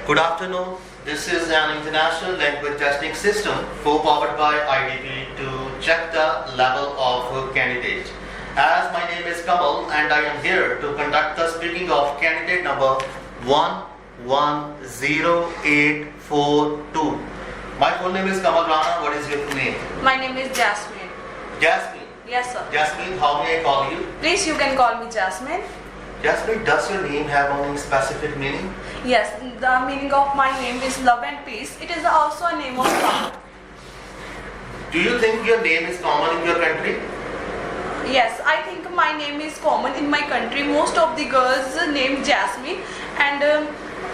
Good afternoon. This is an international language testing system co-powered by IDP to check the level of candidate. As my name is Kamal and I am here to conduct the speaking of candidate number 110842. My full name is Kamal Rana. What is your full name? My name is Jasmine. Jasmine. Yes, sir. Jasmine, how may I call you? Please, you can call me Jasmine. Jasmine, does your name have any specific meaning? Yes, the meaning of my name is love and peace. It is also a name of God. Do you think your name is common in your country? Yes, I think my name is common in my country. Most of the girls name Jasmine, and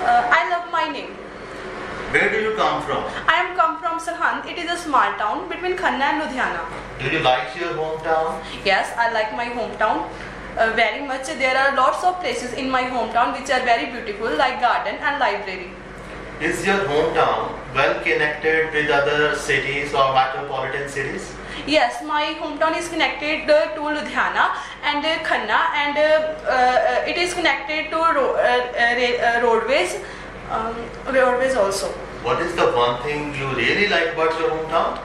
I love my name. Where do you come from? I am come from Sarhand. It is a small town between Khanna and Ludhiana. Do you like your hometown? Yes, I like my hometown very much. There are lots of places in my hometown which are very beautiful, like garden and library. Is your hometown well connected with other cities or metropolitan cities? Yes, my hometown is connected to Ludhiana and Khanna, and it is connected to roadways also. What is the one thing you really like about your hometown?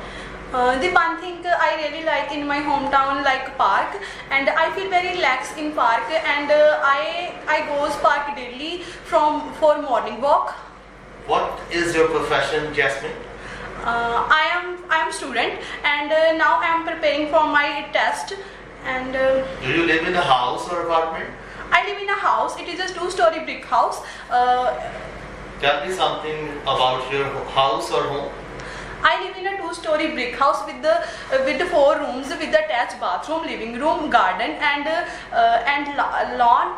The one thing I really like in my hometown, like park, and I feel very relaxed in park, and I goes park daily for morning walk. What is your profession, Jasmine? I am student, and now I am preparing for my test. And Do you live in a house or apartment? I live in a house. It is a two-story brick house. Tell me something about your house or home. I live in a two-story brick house with the 4 rooms with attached bathroom, living room, garden, and lawn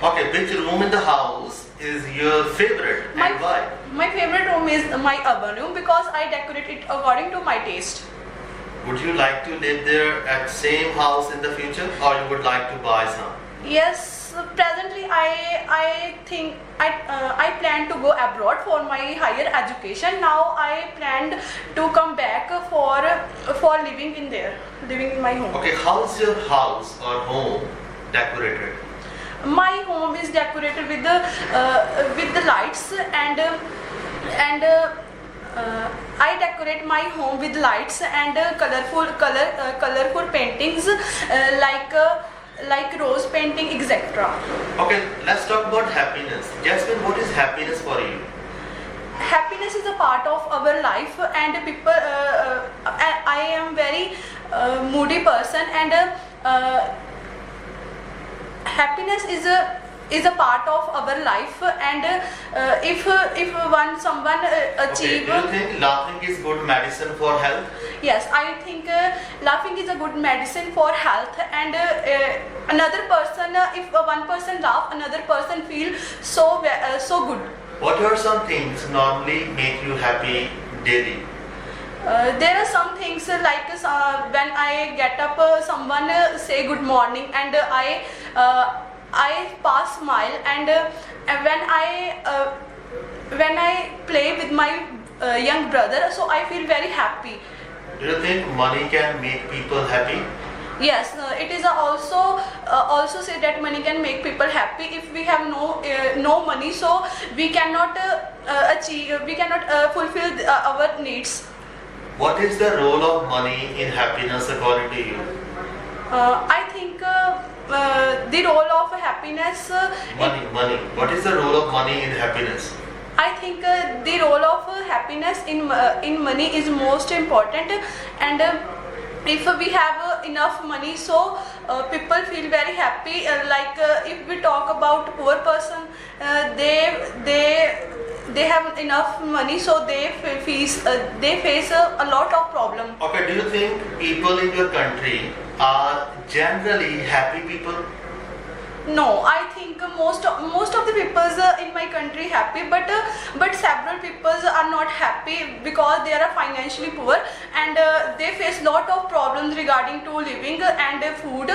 Okay, which room in the house is your favorite and why? My favorite room is my urban room because I decorate it according to my taste. Would you like to live there at same house in the future, or you would like to buy some? Yes, presently I think I plan to go abroad for my higher education. Now I planned to come back for living in my home. Okay, how's your house or home decorated? My home is decorated with the lights, and I decorate my home with lights and colorful paintings like rose painting, etc. Okay, let's talk about happiness. Jasmine, what is happiness for you? Happiness is a part of our life, and people. I am very moody person, and happiness is a part of our life, and if someone achieve. Okay, do you think laughing is good medicine for health? Yes, I think laughing is a good medicine for health, and another person, if one person laugh, another person feel so good. What are some things normally make you happy daily? There are some things like when I get up, someone say good morning, and I pass smile, and when I play with my young brother, so I feel very happy. Do you think money can make people happy? Yes, it is also say that money can make people happy. If we have no money, so we cannot fulfill our needs. What is the role of money in happiness according to you? I think the role of happiness. Money. What is the role of money in happiness? I think the role of happiness in money is most important, and if we have enough money, so people feel very happy. If we talk about poor person, they have enough money, so they face a lot of problem. Okay, do you think people in your country are generally happy people? No, I think most of the people in my country happy, but several people are not happy because they are financially poor, and they face lot of problems regarding to living and food.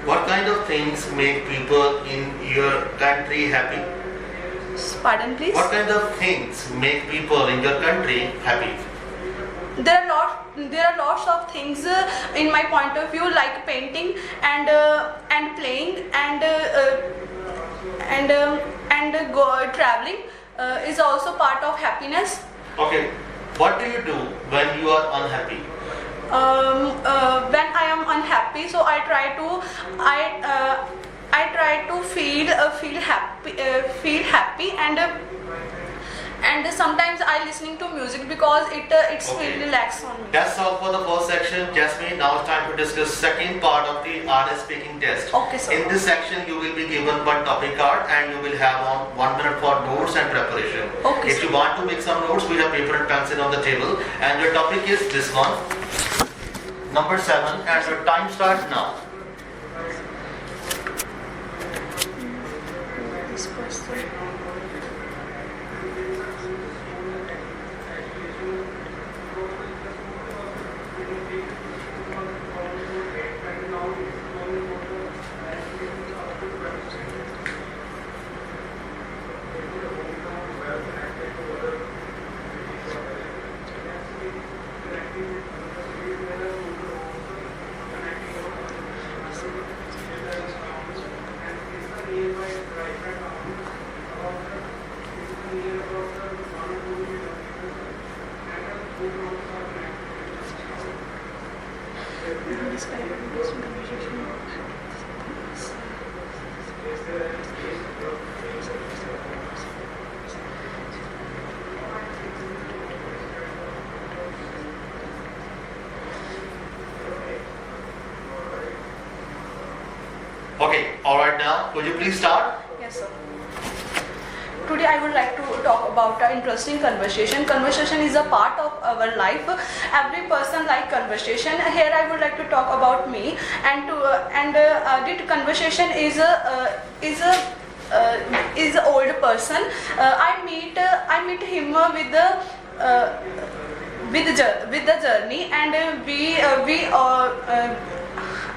What kind of things make people in your country happy? Pardon, please. What kind of things make people in your country happy? There are lots of things in my point of view, like painting and playing and traveling is also part of happiness. Okay, what do you do when you are unhappy? When I am unhappy, so I try to feel happy, and sometimes I listening to music because it's Okay. feel relax on me. That's all for the first section, Jasmine. Now it's time to discuss second part of the RS speaking test. Okay, sir. In this section, you will be given one topic card and you will have on 1 minute for notes and preparation. Okay, If sir. you want to make some notes, we have paper and pencil on the table. And your topic is this one, number 7, and your time starts now. This person. Okay, alright now, could you please start? Yes, sir. Today I would like to talk about an interesting conversation. Conversation is a part of our life. Every person like conversation. Here I would like to talk about me, the conversation is an old person. I meet him with the journey, and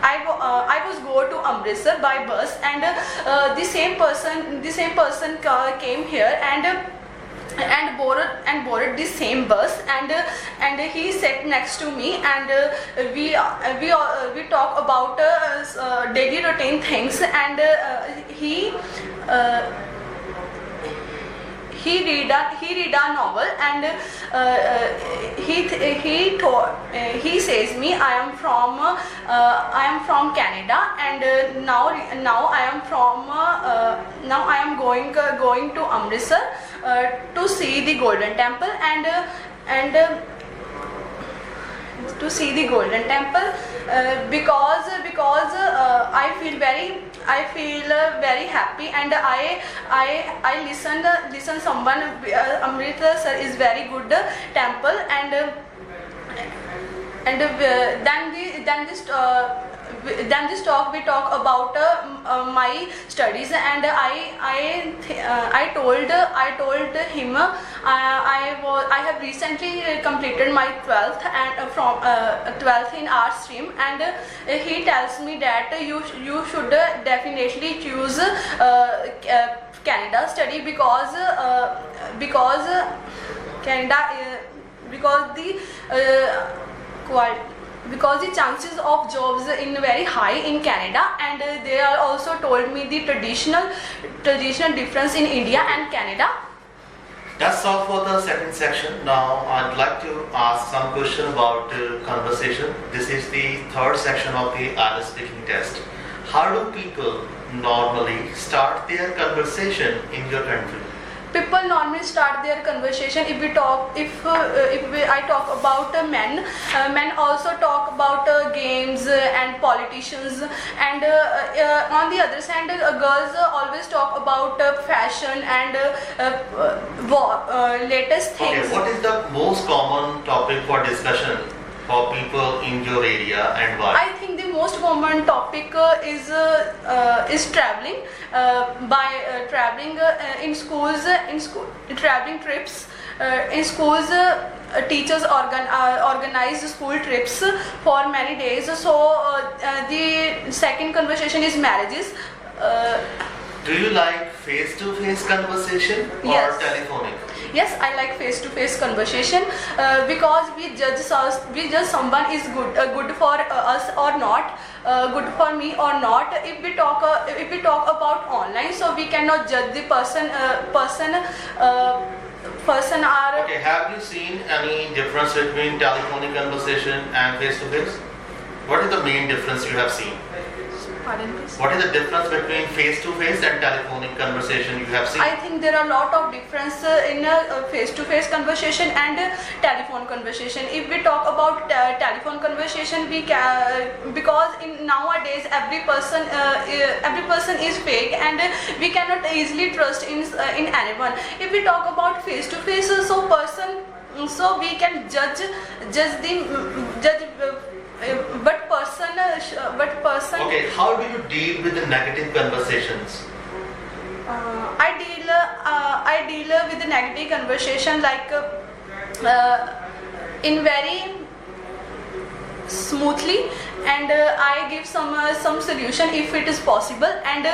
I was go to Amritsar by bus, and the same person came here and boarded the same bus, and he sat next to me, and we talk about daily routine things, and he read a novel, and he says me I am from Canada, and now I am going to Amritsar to see the Golden Temple, and to see the Golden Temple because I feel very happy, and I listen someone. Amritsar is very good temple, and then this talk we talk about my studies, and I told him I have recently completed my 12th, and from 12th in art stream, and he tells me that you should definitely choose Canada study because Canada because the chances of jobs in very high in Canada, and they are also told me the traditional difference in India and Canada. That's all for the second section. Now I'd like to ask some question about conversation. This is the third section of the IELTS speaking test. How do people normally start their conversation in your country? People normally start their conversation if I talk about men. Men also talk about games and politicians, and on the other side, girls always talk about fashion and latest things. Okay, what is the most common topic for discussion for people in your area, and why? I think the most common topic is traveling. Traveling in schools, traveling trips. In schools, teachers organize school trips for many days. So the second conversation is marriages. Do you like face-to-face conversation or Yes. telephonic? Yes, I like face-to-face conversation because we judge someone is good for us or not, good for me or not. If we talk about online, so we cannot judge the person are. Okay, have you seen any difference between telephonic conversation and face-to-face? What is the main difference you have seen? Pardon, please. What is the difference between face-to-face and telephonic conversation you have seen? I think there are a lot of difference in face-to-face conversation and telephone conversation. If we talk about telephone conversation, we can because in nowadays every person is fake and we cannot easily trust in anyone. If we talk about face-to-face, so we can judge but person. Okay, how do you deal with the negative conversations? I deal with the negative conversation like in very smoothly, and I give some solution if it is possible, and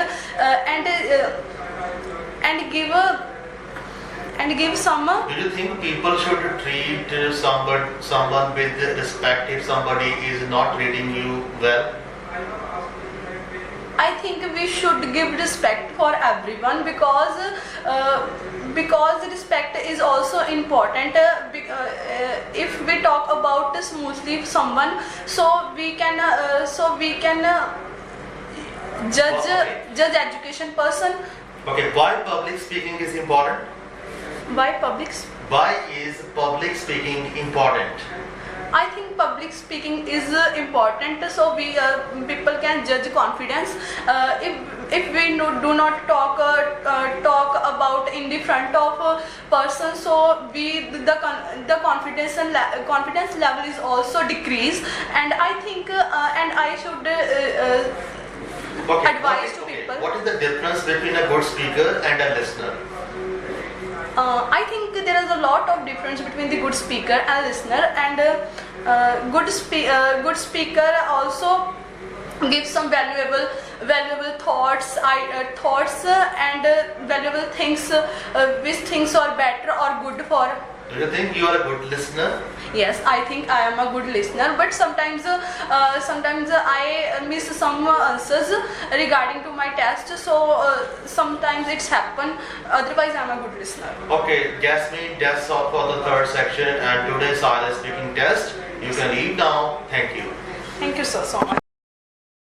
give some. Do you think people should treat someone with respect if somebody is not treating you well? I think we should give respect for everyone because respect is also important. If we talk about smoothly someone, so we can judge education person. Okay, why public speaking is important? Why public? Why is public speaking important? I think public speaking is important, so we people can judge confidence. If we do not talk about in the front of a person, so the confidence level is also decreased, and I think and I should advise to people. What is the difference between a good speaker and a listener? I think there is a lot of difference between the good speaker and listener, and good speaker also gives some valuable thoughts and valuable things which things are better or good for. Do you think you are a good listener? Yes, I think I am a good listener, but sometimes I miss some answers regarding to my test, so sometimes it's happen. Otherwise, I am a good listener. Okay, Jasmine, that's all for the third section and today's silent speaking test. You can leave now. Thank you. Thank you so much.